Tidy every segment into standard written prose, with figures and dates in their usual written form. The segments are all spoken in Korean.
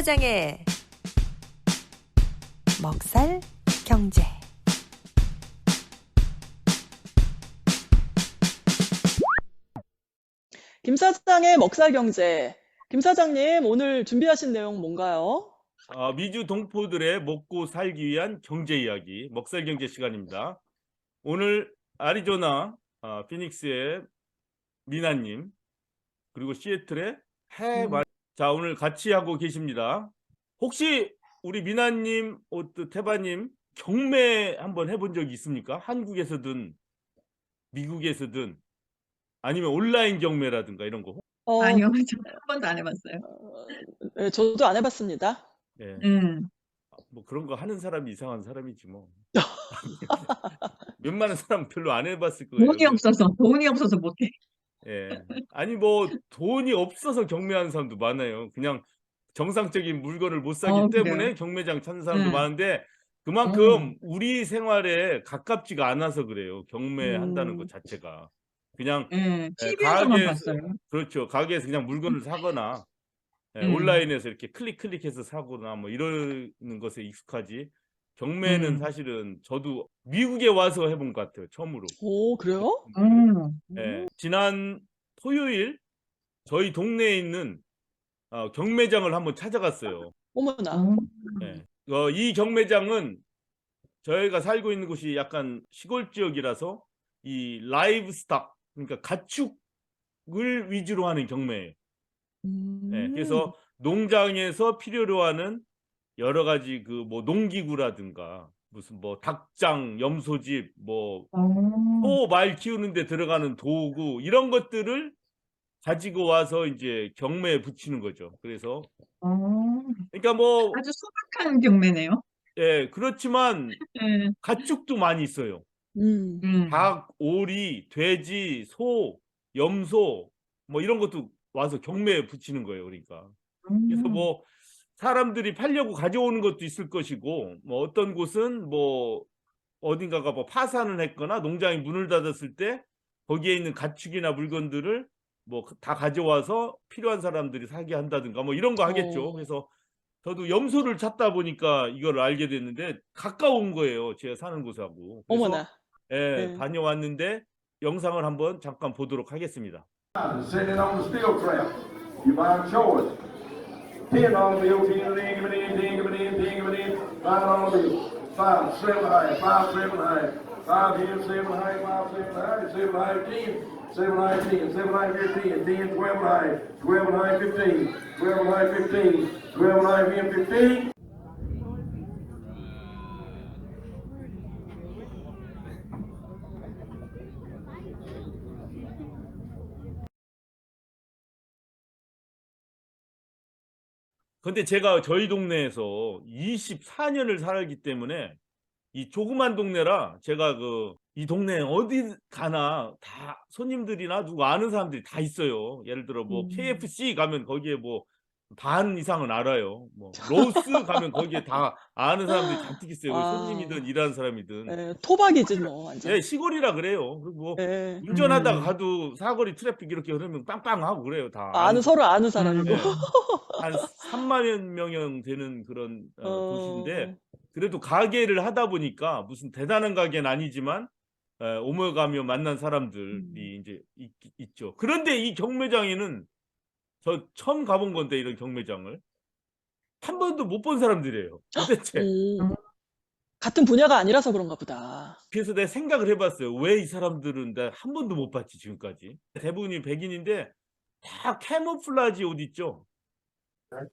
김사장의 먹살 경제. 김 사장의 먹살 경제. 김 사장님, 오늘 준비하신 내용 뭔가요? 미주 동포들의 먹고 살기 위한 경제 이야기, 먹살 경제 시간입니다. 오늘 아리조나 피닉스의 미나님, 그리고 시애틀의 자, 오늘 같이 하고 계십니다. 혹시 우리 미나님, 태바님 경매 한번 해본 적이 있습니까? 한국에서든 미국에서든 아니면 온라인 경매라든가 이런 거. 아니요, 저는 한 번도 안 해봤어요. 네, 저도 안 해봤습니다. 예. 음. 뭐 그런 거 하는 사람이 이상한 사람이지 뭐. 웬만한 사람 별로 안 해봤을 거예요. 돈이 없어서 못해. 예. 아니 뭐 돈이 없어서 경매하는 사람도 많아요. 그냥 정상적인 물건을 못 사기 때문에 그래요? 경매장 찾는 사람도 네. 많은데 그만큼 우리 생활에 가깝지가 않아서 그래요. 경매한다는 것 자체가. 그냥 TV에서만 가게에서, 봤어요. 그렇죠. 가게에서 그냥 물건을 사거나 온라인에서 이렇게 클릭해서 사거나 뭐 이러는 것에 익숙하지. 경매는 사실은 저도 미국에 와서 해본 것 같아요. 처음으로. 오, 그래요? 예, 지난 토요일 저희 동네에 있는 경매장을 한번 찾아갔어요. 어머나. 예. 이 경매장은 저희가 살고 있는 곳이 약간 시골 지역이라서 이 라이브 스탁, 그러니까 가축을 위주로 하는 경매예요. 예, 그래서 농장에서 필요로 하는 여러 가지 그 뭐 농기구라든가 무슨 뭐 닭장, 염소집, 뭐 소, 말 키우는데 들어가는 도구 이런 것들을 가지고 와서 이제 경매에 붙이는 거죠. 그래서 그러니까 뭐 아주 소박한 경매네요. 예, 그렇지만 예. 가축도 많이 있어요. 음. 닭, 오리, 돼지, 소, 염소 뭐 이런 것도 와서 경매에 붙이는 거예요. 그러니까 그래서 뭐 사람들이 팔려고 가져오는 것도 있을 것이고 뭐 어떤 곳은 뭐 어딘가가 뭐 파산을 했거나 농장이 문을 닫았을 때 거기에 있는 가축이나 물건들을 뭐 다 가져와서 필요한 사람들이 사게 한다든가 뭐 이런 거 하겠죠. 그래서 저도 염소를 찾다 보니까 이걸 알게 됐는데 가까운 거예요. 제가 사는 곳하고. 그래서 어머나. 네. 다녀왔는데 영상을 한번 잠깐 보도록 하겠습니다. Sitting on the steel trap. You buy choice. 10 on the bill, 10 give it in, 10 give it in, 10 give it in, 5 on the bill. 5, 7 high, 5, 7 high, 5 here, 7 high, 5, 7 high, 7 high, 10, 7 high, 10, 7 high, 15, 10, 12 high, 12 high, 15, 12 high, 15, 12 high, 15. 근데 제가 저희 동네에서 24년을 살기 때문에 이 조그만 동네라 제가 이 동네 어디 가나 다 손님들이나 누구 아는 사람들이 다 있어요. 예를 들어 뭐 KFC 가면 거기에 뭐 반 이상은 알아요. 뭐 로스 가면 거기에 다 아는 사람들이 잔뜩 있어요. 아. 손님이든 일하는 사람이든. 네, 토박이지 뭐 완전. 예, 시골이라 그래요. 그리고 뭐 네. 운전하다가 가도 사거리 트래픽 이렇게 흐르면 빵빵하고 그래요. 다 아는 서로 아는 사람이고. 예. 한 3만 명 되는 그런 도시인데 그래도 가게를 하다 보니까 무슨 대단한 가게는 아니지만 오며 가며 만난 사람들이 이제 있죠. 그런데 이 경매장에는 저 처음 가본 건데 이런 경매장을 한 번도 못 본 사람들이에요. 도대체. 같은 분야가 아니라서 그런가 보다. 그래서 내가 생각을 해봤어요. 왜 이 사람들은 나 한 번도 못 봤지 지금까지. 대부분이 백인인데 다 캐모플라지 옷 있죠.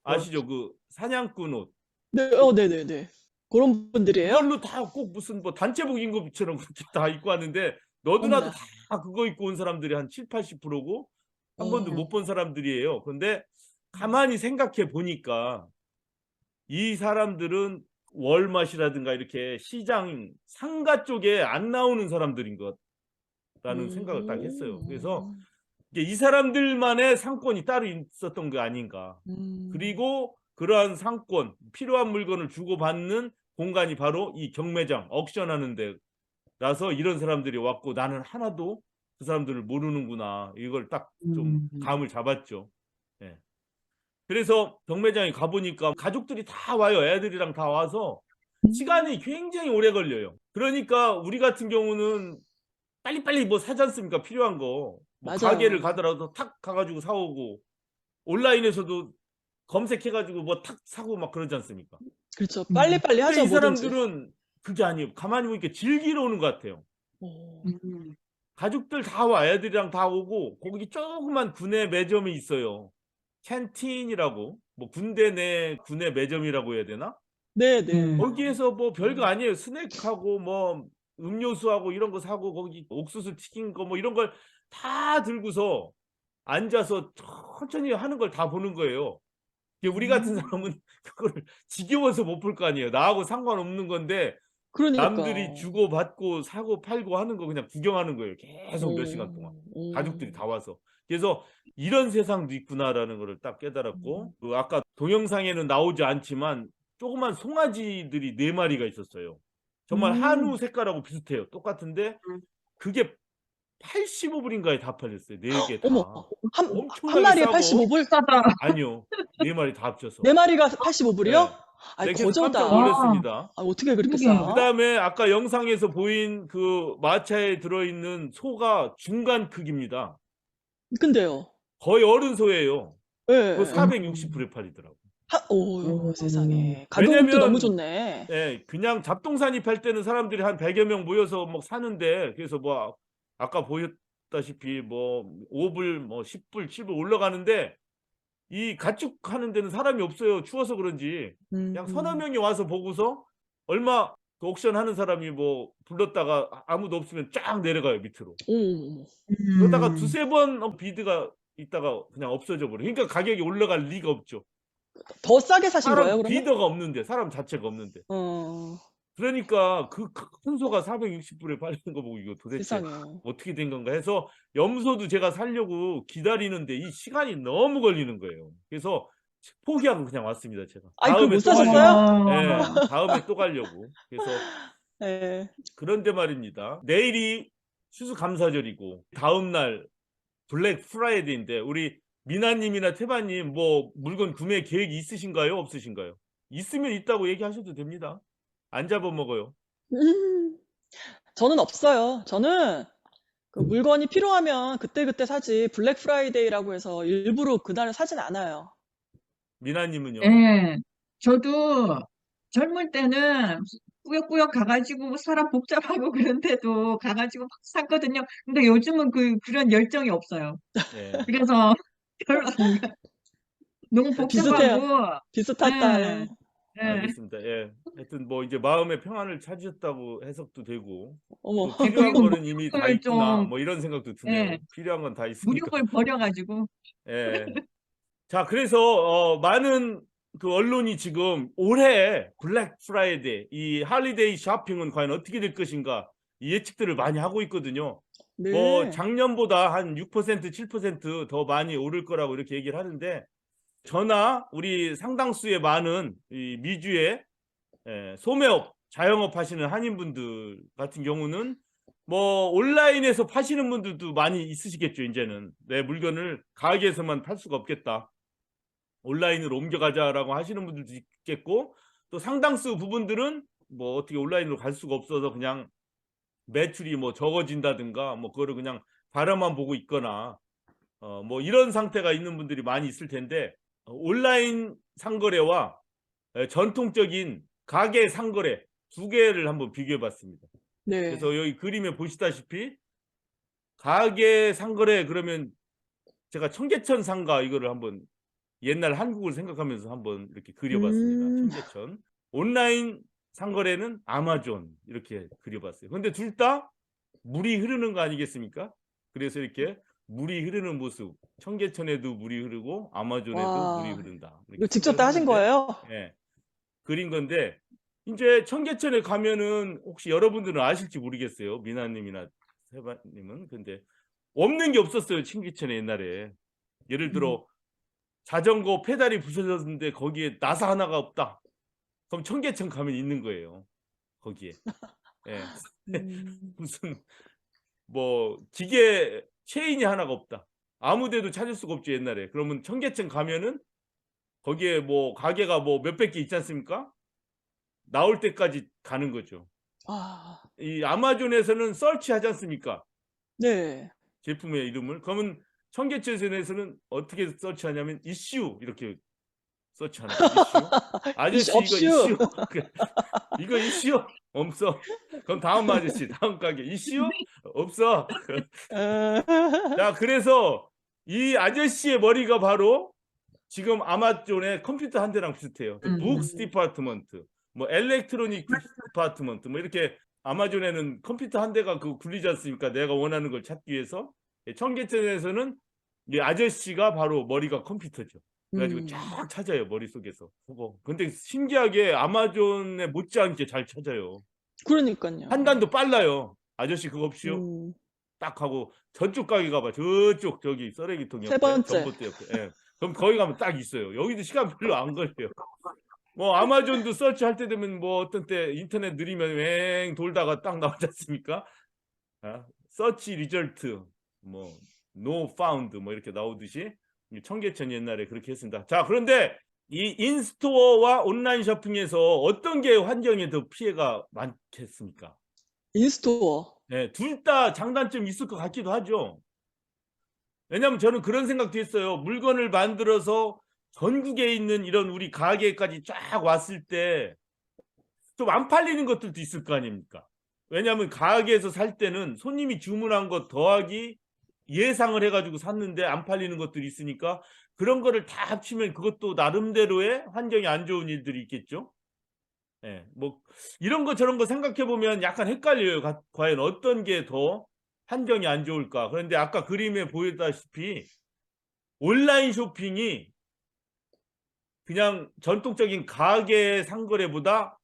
아시죠? 그 사냥꾼 옷. 네, 네네네. 그런 분들이에요? 그걸로 다 꼭 무슨 뭐 단체복 입은 것처럼 그렇게 다 입고 왔는데 너도나도 어머나. 다 그거 입고 온 사람들이 한 70~80%고 한 번도 못 본 사람들이에요. 그런데 가만히 생각해 보니까 이 사람들은 월마트라든가 이렇게 시장 상가 쪽에 안 나오는 사람들인 것라는 생각을 딱 했어요. 그래서 이게 이 사람들만의 상권이 따로 있었던 게 아닌가. 그리고 그러한 상권, 필요한 물건을 주고받는 공간이 바로 이 경매장, 억션하는 데라서 이런 사람들이 왔고 나는 하나도 그 사람들을 모르는구나. 이걸 딱 좀 감을 잡았죠. 예. 그래서 경매장에 가보니까 가족들이 다 와요. 애들이랑 다 와서 시간이 굉장히 오래 걸려요. 그러니까 우리 같은 경우는 빨리빨리 뭐 사지 않습니까? 필요한 거. 뭐 맞아요. 가게를 가더라도 탁 가가지고 사오고 온라인에서도 검색해가지고 뭐 탁 사고 막 그러지 않습니까? 그렇죠. 빨리빨리 근데 하죠, 이 뭐든지. 사람들은 그게 아니에요. 가만히 보니까 즐기러 오는 것 같아요. 오. 가족들 다 와. 애들이랑 다 오고 거기 조그만 구내 매점이 있어요. 캔틴이라고 뭐 군대 내 구내 매점이라고 해야 되나? 네네. 거기에서 뭐 별거 아니에요. 스낵하고 뭐 음료수하고 이런 거 사고 거기 옥수수 튀긴 거 뭐 이런 걸 다 들고서 앉아서 천천히 하는 걸 다 보는 거예요. 이게 우리 같은 사람은 그거를 지겨워서 못 볼 거 아니에요. 나하고 상관없는 건데 그러니까. 남들이 주고받고 사고 팔고 하는 거 그냥 구경하는 거예요. 계속 몇 시간 동안. 오. 가족들이 다 와서. 그래서 이런 세상도 있구나라는 거를 딱 깨달았고 그 아까 동영상에는 나오지 않지만 조그만 송아지들이 4마리가 있었어요. 정말 한우 색깔하고 비슷해요. 똑같은데 그게 85불인가에 다 팔렸어요. 4개 다. 어머, 한 엄청나게 마리에 싸고 85불? 싸다. 아니요. 4마리 다 합쳐서. 4마리가 85불이요? 네. 아이, 네, 그래서 깜짝 거저다. 놀랐습니다. 아, 어떻게 그렇게 그러게. 싸? 그다음에 아까 영상에서 보인 그 마차에 들어있는 소가 중간 크기입니다. 근데요. 거의 어른 소예요. 예. 그거 460불에 팔리더라고. 오, 세상에. 가격도 왜냐면 너무 좋네. 예, 그냥 잡동사니 팔 때는 사람들이 한 100여 명 모여서 뭐 사는데 그래서 뭐 아까 보였다시피 뭐 5불, 뭐 10불, 7불 올라가는데 이 가축하는 데는 사람이 없어요. 추워서 그런지. 그냥 서너 명이 와서 보고서 얼마 그 옥션 하는 사람이 뭐 불렀다가 아무도 없으면 쫙 내려가요, 밑으로. 어머. 그러다가 두세 번 비드가 있다가 그냥 없어져 버려요. 그러니까 가격이 올라갈 리가 없죠. 더 싸게 사신 거예요, 사람 그러면? 비더가 없는데, 사람 자체가 없는데. 그러니까 그 큰 소가 460불에 팔리는 거 보고 이거 도대체 세상에. 어떻게 된 건가 해서 염소도 제가 사려고 기다리는데 이 시간이 너무 걸리는 거예요. 그래서 포기하고 그냥 왔습니다, 제가. 아이, 그거 다음에 못 또 가려고. 사셨어요? 예, 다음에 또 가려고. 그래서 예. 그런데 말입니다. 내일이 추수감사절이고 다음 날 블랙 프라이데이인데 우리 미나님이나 태바님 뭐 물건 구매 계획이 있으신가요? 없으신가요? 있으면 있다고 얘기하셔도 됩니다. 안 잡아먹어요. 저는 없어요. 저는 그 물건이 필요하면 그때그때 사지 블랙 프라이데이라고 해서 일부러 그날 사진 않아요. 미나님은요? 예. 저도 젊을 때는 꾸역꾸역 가가지고 사람 복잡하고 그런데도 가가지고 막 샀거든요. 근데 요즘은 그런 열정이 없어요. 네. 그래서 별로 안 가. 너무 비슷해요. 복잡하고. 비슷하다. 예. 예. 알겠습니다. 예. 하여튼 뭐 이제 마음의 평안을 찾으셨다고 해석도 되고 어머. 또 필요한 그리고 거는 이미 다 무력을 있구나 좀, 뭐 이런 생각도 드네요. 예. 필요한 건 다 있으니까. 무력을 버려가지고. 예. 자, 그래서 많은 그 언론이 지금 올해 블랙 프라이데이 이 할리데이 쇼핑은 과연 어떻게 될 것인가 이 예측들을 많이 하고 있거든요. 네. 뭐 작년보다 한 6%, 7% 더 많이 오를 거라고 이렇게 얘기를 하는데 저나 우리 상당수의 많은 이 미주의 소매업, 자영업 하시는 한인분들 같은 경우는 뭐 온라인에서 파시는 분들도 많이 있으시겠죠. 이제는 내 물건을 가게에서만 팔 수가 없겠다. 온라인으로 옮겨가자라고 하시는 분들도 있겠고 또 상당수 부분들은 뭐 어떻게 온라인으로 갈 수가 없어서 그냥 매출이 뭐 적어진다든가 뭐 그거를 그냥 바라만 보고 있거나 뭐 이런 상태가 있는 분들이 많이 있을 텐데 온라인 상거래와 전통적인 가게 상거래 두 개를 한번 비교해 봤습니다. 네. 그래서 여기 그림에 보시다시피 가게 상거래 그러면 제가 청계천 상가 이거를 한번 옛날 한국을 생각하면서 한번 이렇게 그려봤습니다. 청계천. 온라인 상거래는 아마존 이렇게 그려봤어요. 근데 둘 다 물이 흐르는 거 아니겠습니까? 그래서 이렇게 물이 흐르는 모습. 청계천에도 물이 흐르고 아마존에도 와. 물이 흐른다. 이거 직접 다 하신 거예요? 예. 그린 건데 이제 청계천에 가면은 혹시 여러분들은 아실지 모르겠어요. 미나님이나 세바님은. 근데 없는 게 없었어요. 청계천에 옛날에. 예를 들어 자전거 페달이 부서졌는데 거기에 나사 하나가 없다. 그럼 청계천 가면 있는 거예요. 거기에. 예. 무슨 뭐 기계 체인이 하나가 없다. 아무 데도 찾을 수가 없죠 옛날에. 그러면 청계천 가면은 거기에 뭐 가게가 뭐 몇백 개 있지 않습니까? 나올 때까지 가는 거죠. 아, 이 아마존에서는 서치하지 않습니까? 네. 제품의 이름을. 그러면 청계천에서는 어떻게 서치하냐면 이슈 이렇게 서치하는 거예요. 이슈. 아저씨 이거 없슈. 이슈. 이거 이슈 없어. 그럼 다음 아저씨 다음 가게 이슈 없어. 자, 그래서 이 아저씨의 머리가 바로 지금 아마존의 컴퓨터 한 대랑 비슷해요. 북스 디파트먼트, 뭐 엘렉트로닉 디파트먼트, 뭐 이렇게 아마존에는 컴퓨터 한 대가 그 굴리지 않습니까? 내가 원하는 걸 찾기 위해서. 청계천에서는 이 아저씨가 바로 머리가 컴퓨터죠. 그래가지고 쫙 찾아요, 머릿속에서. 근데 신기하게 아마존에 못지않게 잘 찾아요. 그러니까요. 판단도 빨라요. 아저씨 그거 없이요? 딱 하고 저쪽 가게 가봐. 저쪽 저기 쓰레기통 옆에, 세 번째. 전봇대 옆에. 예. 그럼 거기 가면 딱 있어요. 여기도 시간 별로 안 걸려요. 뭐 아마존도 서치할 때 되면 뭐 어떤 때 인터넷 느리면 왱 돌다가 딱 나오지 않습니까? 서치 리절트 뭐 no found 뭐 이렇게 나오듯이 청계천 옛날에 그렇게 했습니다. 자, 그런데 이 인스토어와 온라인 쇼핑에서 어떤 게 환경에 더 피해가 많겠습니까? 인스토어. 네, 둘 다 장단점이 있을 것 같기도 하죠. 왜냐하면 저는 그런 생각도 했어요. 물건을 만들어서 전국에 있는 이런 우리 가게까지 쫙 왔을 때 좀 안 팔리는 것들도 있을 거 아닙니까? 왜냐하면 가게에서 살 때는 손님이 주문한 것 더하기 예상을 해가지고 샀는데 안 팔리는 것들이 있으니까 그런 거를 다 합치면 그것도 나름대로의 환경이 안 좋은 일들이 있겠죠. 예, 뭐 이런 거 저런 거 생각해 보면 약간 헷갈려요. 과연 어떤 게 더 환경이 안 좋을까? 그런데 아까 그림에 보였다시피 온라인 쇼핑이 그냥 전통적인 가게 상거래보다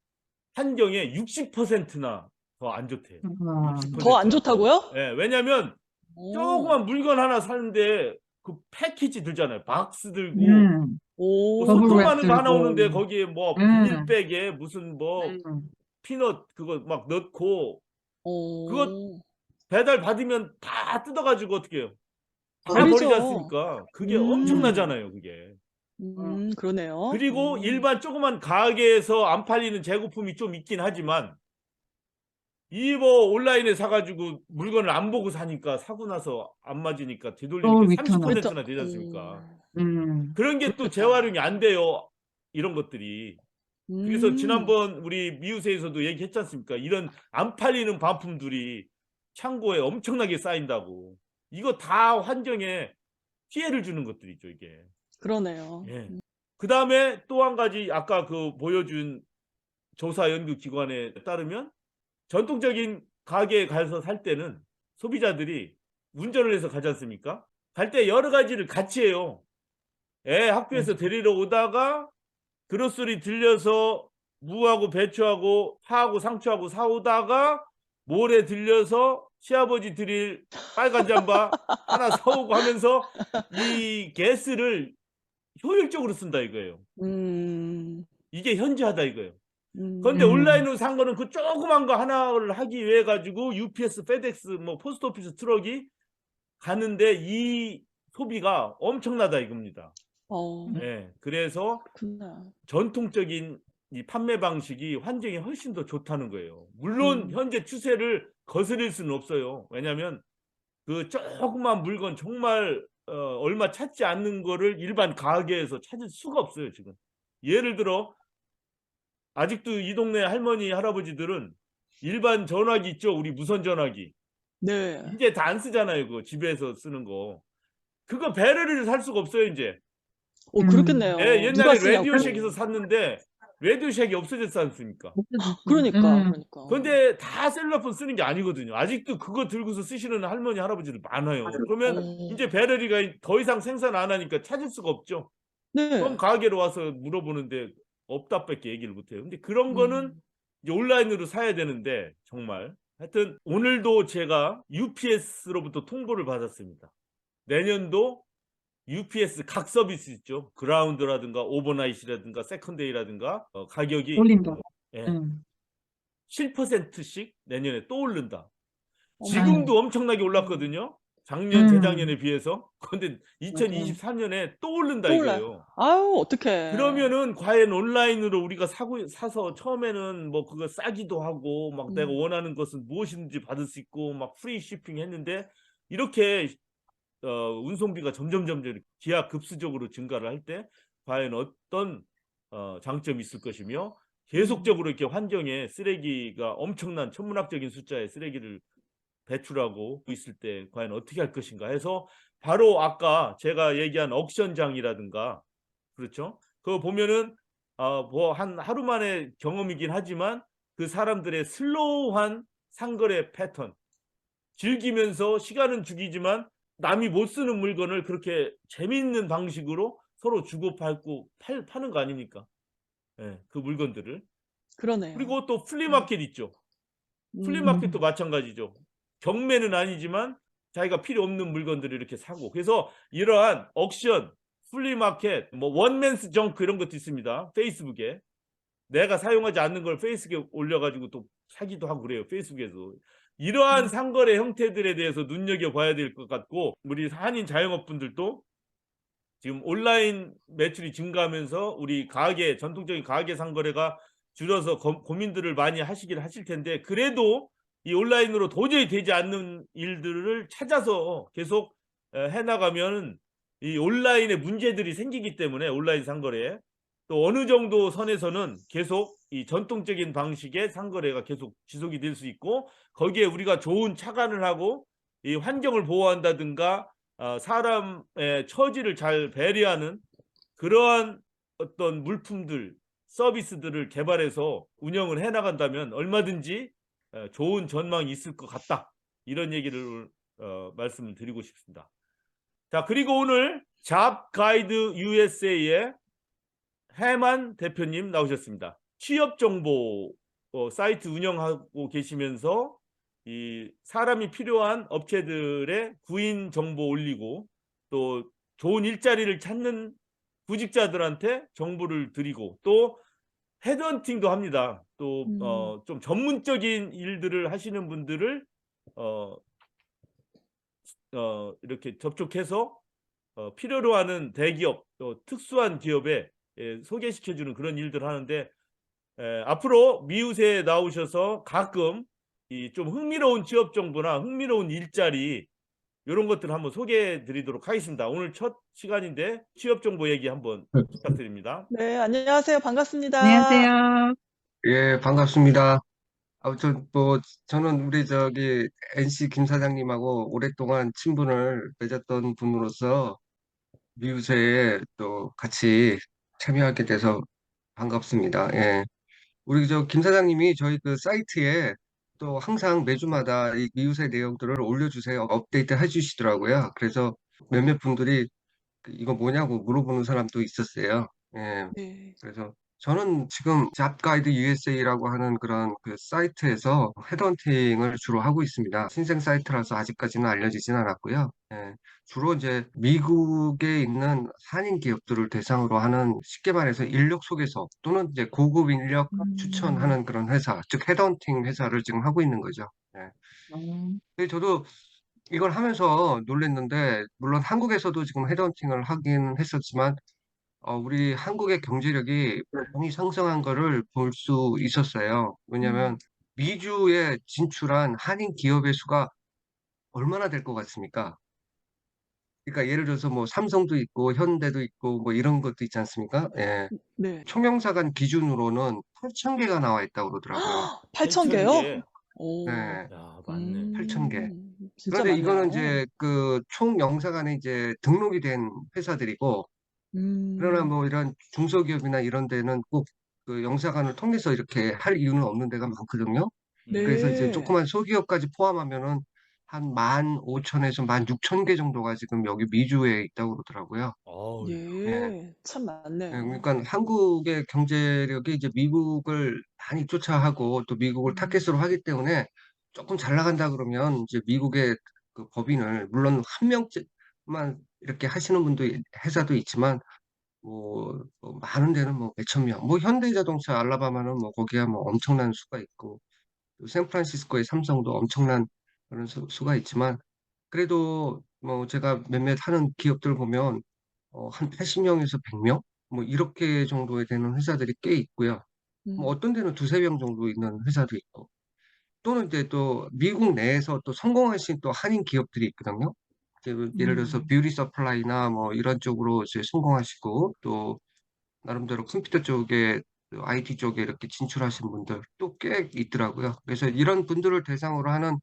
환경에 60%나 더 안 좋대요. 더 안 좋다고요? 예, 왜냐면 조그만 물건 하나 사는데 그 패키지 들잖아요. 박스 들고 오. 뭐 버블 랩 손톱 많은 거 하나 들고. 오는데 거기에 뭐 비닐백에 무슨 뭐 피넛 그거 막 넣고 그거 배달 받으면 다 뜯어가지고 어떻게 해요? 다 버리죠. 버리지 않습니까? 그게 엄청나잖아요, 그게. 그러네요. 그리고 일반 조그만 가게에서 안 팔리는 재고품이 좀 있긴 하지만 이 뭐 온라인에 사가지고 물건을 안 보고 사니까 사고 나서 안 맞으니까 되돌리니까 30%나 되지 않습니까? 그런 게 또 재활용이 안 돼요. 이런 것들이. 그래서 지난번 우리 미우새에서도 얘기했지 않습니까? 이런 안 팔리는 반품들이 창고에 엄청나게 쌓인다고. 이거 다 환경에 피해를 주는 것들이죠, 이게. 그러네요. 예. 그 다음에 또 한 가지 아까 그 보여준 조사 연구 기관에 따르면 전통적인 가게에 가서 살 때는 소비자들이 운전을 해서 가지 않습니까? 갈 때 여러 가지를 같이 해요. 애 학교에서 데리러 오다가 그로스리 들려서 무하고 배추하고 파하고 상추하고 사오다가 몰에 들려서 시아버지 드릴 빨간 잠바 하나 사오고 하면서 이 가스를 효율적으로 쓴다 이거예요. 이게 현저하다 이거예요. 그런데 온라인으로 산 거는 그 조그만 거 하나를 하기 위해 가지고 UPS, 페덱스, 뭐 포스트오피스 트럭이 가는데 이 소비가 엄청나다 이겁니다. 네, 그래서 그렇구나. 전통적인 이 판매 방식이 환경에 훨씬 더 좋다는 거예요. 물론 현재 추세를 거스릴 수는 없어요. 왜냐하면 그 조그만 물건 정말 얼마 찾지 않는 거를 일반 가게에서 찾을 수가 없어요 지금. 예를 들어 아직도 이 동네 할머니 할아버지들은 일반 전화기 있죠, 우리 무선 전화기. 네. 이제 다 안 쓰잖아요, 그거 집에서 쓰는 거. 그거 배터리를 살 수가 없어요 이제. 그렇겠네요. 예, 누가 옛날에 쓰냐고. 라디오쉑에서 샀는데 라디오쉑이 없어졌지 않습니까? 그러니까. 근데 다 셀러폰 쓰는 게 아니거든요. 아직도 그거 들고서 쓰시는 할머니 할아버지들 많아요. 그러면 이제 배터리가 더 이상 생산 안 하니까 찾을 수가 없죠. 네. 그럼 가게로 와서 물어보는데 없다밖에 얘기를 못해요. 근데 그런 거는 이제 온라인으로 사야 되는데 정말 하여튼 오늘도 제가 UPS로부터 통보를 받았습니다. 내년도 UPS 각 서비스 있죠. 그라운드라든가 오버나잇이라든가 세컨데이라든가 가격이 올린다. 예, 7%씩 내년에 또 오른다. 지금도 엄청나게 올랐거든요. 작년, 재작년에 비해서. 그런데 맞아요. 2023년에 또 오른다 또 올라요. 이거예요. 아유, 어떡해. 그러면은 과연 온라인으로 우리가 사서 처음에는 뭐 그거 싸기도 하고 막 내가 원하는 것은 무엇이든지 받을 수 있고 막 프리 쇼핑 했는데 이렇게 운송비가 점점 기하급수적으로 증가를 할 때 과연 어떤 장점이 있을 것이며 계속적으로 이렇게 환경에 쓰레기가 엄청난 천문학적인 숫자의 쓰레기를 배출하고 있을 때 과연 어떻게 할 것인가 해서 바로 아까 제가 얘기한 옥션장이라든가 그렇죠? 그거 보면은 뭐 한 하루 만의 경험이긴 하지만 그 사람들의 슬로우한 상거래 패턴 즐기면서 시간은 죽이지만 남이 못 쓰는 물건을 그렇게 재미있는 방식으로 서로 주고받고 파는 거 아닙니까? 예, 그 물건들을. 그러네요. 그리고 또 플리마켓 있죠. 플리마켓도 마찬가지죠. 경매는 아니지만 자기가 필요 없는 물건들을 이렇게 사고. 그래서 이러한 옥션, 플리마켓, 뭐 원맨스 정크 이런 것도 있습니다. 페이스북에. 내가 사용하지 않는 걸 페이스북에 올려가지고 또 사기도 하고 그래요. 페이스북에서. 이러한 상거래 형태들에 대해서 눈여겨봐야 될 것 같고 우리 한인 자영업분들도 지금 온라인 매출이 증가하면서 우리 가게, 전통적인 가게 상거래가 줄어서 고민들을 많이 하실 텐데 그래도 이 온라인으로 도저히 되지 않는 일들을 찾아서 계속 해나가면 이 온라인에 문제들이 생기기 때문에 온라인 상거래에 또 어느 정도 선에서는 계속 이 전통적인 방식의 상거래가 계속 지속이 될 수 있고 거기에 우리가 좋은 착안을 하고 이 환경을 보호한다든가 사람의 처지를 잘 배려하는 그러한 어떤 물품들, 서비스들을 개발해서 운영을 해나간다면 얼마든지 좋은 전망이 있을 것 같다. 이런 얘기를 말씀을 드리고 싶습니다. 자, 그리고 오늘 잡 가이드 USA의 해만 대표님 나오셨습니다. 취업 정보 사이트 운영하고 계시면서 이 사람이 필요한 업체들의 구인 정보 올리고 또 좋은 일자리를 찾는 구직자들한테 정보를 드리고 또 헤드헌팅도 합니다. 또 좀 전문적인 일들을 하시는 분들을 이렇게 접촉해서 필요로 하는 대기업 또 특수한 기업에 소개시켜주는 그런 일들을 하는데 앞으로 미우새에 나오셔서 가끔 이 좀 흥미로운 취업 정보나 흥미로운 일자리 이런 것들을 한번 소개해 드리도록 하겠습니다. 오늘 첫 시간인데 취업 정보 얘기 한번 부탁드립니다. 네, 안녕하세요. 반갑습니다. 안녕하세요. 예, 반갑습니다. 아무튼 저는 우리 NC 김 사장님하고 오랫동안 친분을 맺었던 분으로서 미우새에 또 같이 참여하게 돼서 반갑습니다. 예. 우리 김 사장님이 저희 그 사이트에 또 항상 매주마다 이 미우새 내용들을 올려주세요. 업데이트 해주시더라고요. 그래서 몇몇 분들이 이거 뭐냐고 물어보는 사람도 있었어요. 예. 네. 그래서 저는 지금 잡가이드 USA라고 하는 그런 그 사이트에서 헤드헌팅을 주로 하고 있습니다. 신생 사이트라서 아직까지는 알려지진 않았고요. 예, 주로 이제 미국에 있는 한인 기업들을 대상으로 하는 쉽게 말해서 인력 소개서 또는 이제 고급 인력 추천하는 그런 회사, 즉 헤드헌팅 회사를 지금 하고 있는 거죠. 예. 근데 저도 이걸 하면서 놀랐는데 물론 한국에서도 지금 헤드헌팅을 하긴 했었지만 우리 한국의 경제력이 많이 상승한 거를 볼 수 있었어요. 왜냐하면 미주에 진출한 한인 기업의 수가 얼마나 될 것 같습니까? 그러니까 예를 들어서 뭐 삼성도 있고 현대도 있고 뭐 이런 것도 있지 않습니까? 예. 네. 총영사관 기준으로는 8,000개가 나와 있다고 그러더라고요. 8,000개요? 오. 네, 야, 맞네. 8,000개. 진짜 그런데 이거는 많네요. 이제 그 총영사관에 이제 등록이 된 회사들이고 그러나 뭐 이런 중소기업이나 이런 데는 꼭 그 영사관을 통해서 이렇게 할 이유는 없는 데가 많거든요. 그래서 이제 네. 조그만 소기업까지 포함하면은 한 15,000에서 16,000개 정도가 지금 여기 미주에 있다고 그러더라고요. 어우, 예. 예. 참 예, 많네요. 그러니까 한국의 경제력이 이제 미국을 많이 쫓아하고 또 미국을 타겟으로 하기 때문에 조금 잘 나간다 그러면 이제 미국의 그 법인을 물론 한 명만 이렇게 하시는 분도 회사도 있지만 뭐 많은 데는 뭐 몇천 명, 뭐 현대자동차 알라바마는 뭐 거기야 뭐 엄청난 수가 있고 또 샌프란시스코의 삼성도 엄청난 그런 수가 있지만 그래도 뭐 제가 몇몇 하는 기업들 보면 한 80명에서 100명 뭐 이렇게 정도에 되는 회사들이 꽤 있고요. 뭐 어떤 데는 두세 명 정도 있는 회사도 있고 또는 이제 또 미국 내에서 또 성공하신 또 한인 기업들이 있거든요. 이제 예를 들어서 뷰티 서플라이나 뭐 이런 쪽으로 이제 성공하시고 또 나름대로 컴퓨터 쪽에 IT 쪽에 이렇게 진출하신 분들 또 꽤 있더라고요. 그래서 이런 분들을 대상으로 하는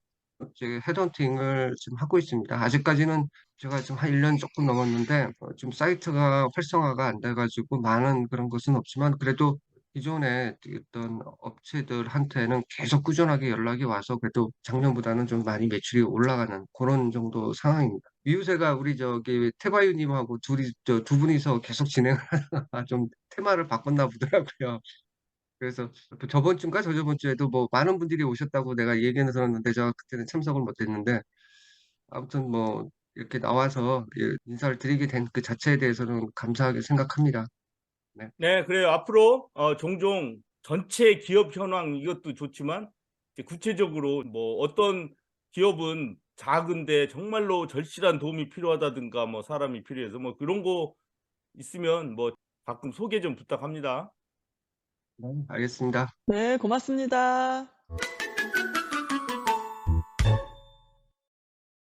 이제 헤드헌팅을 지금 하고 있습니다. 아직까지는 제가 지금 한 1년 조금 넘었는데 좀 사이트가 활성화가 안 돼가지고 많은 그런 것은 없지만 그래도 기존에 어떤 업체들한테는 계속 꾸준하게 연락이 와서 그래도 작년보다는 좀 많이 매출이 올라가는 그런 정도 상황입니다. 미우새가 우리 저기 태바유님하고 두 분이서 계속 진행을 하다가 좀 테마를 바꿨나 보더라고요. 그래서 또 저번 주인가 저저번 주에도 뭐 많은 분들이 오셨다고 내가 얘기는 들었는데 제가 그때는 참석을 못했는데 아무튼 뭐 이렇게 나와서 인사를 드리게 된 그 자체에 대해서는 감사하게 생각합니다. 네. 네, 그래요. 앞으로 종종 전체 기업 현황 이것도 좋지만 이제 구체적으로 뭐 어떤 기업은 작은데 정말로 절실한 도움이 필요하다든가 뭐 사람이 필요해서 뭐 그런 거 있으면 뭐 가끔 소개 좀 부탁합니다. 알겠습니다. 네, 고맙습니다.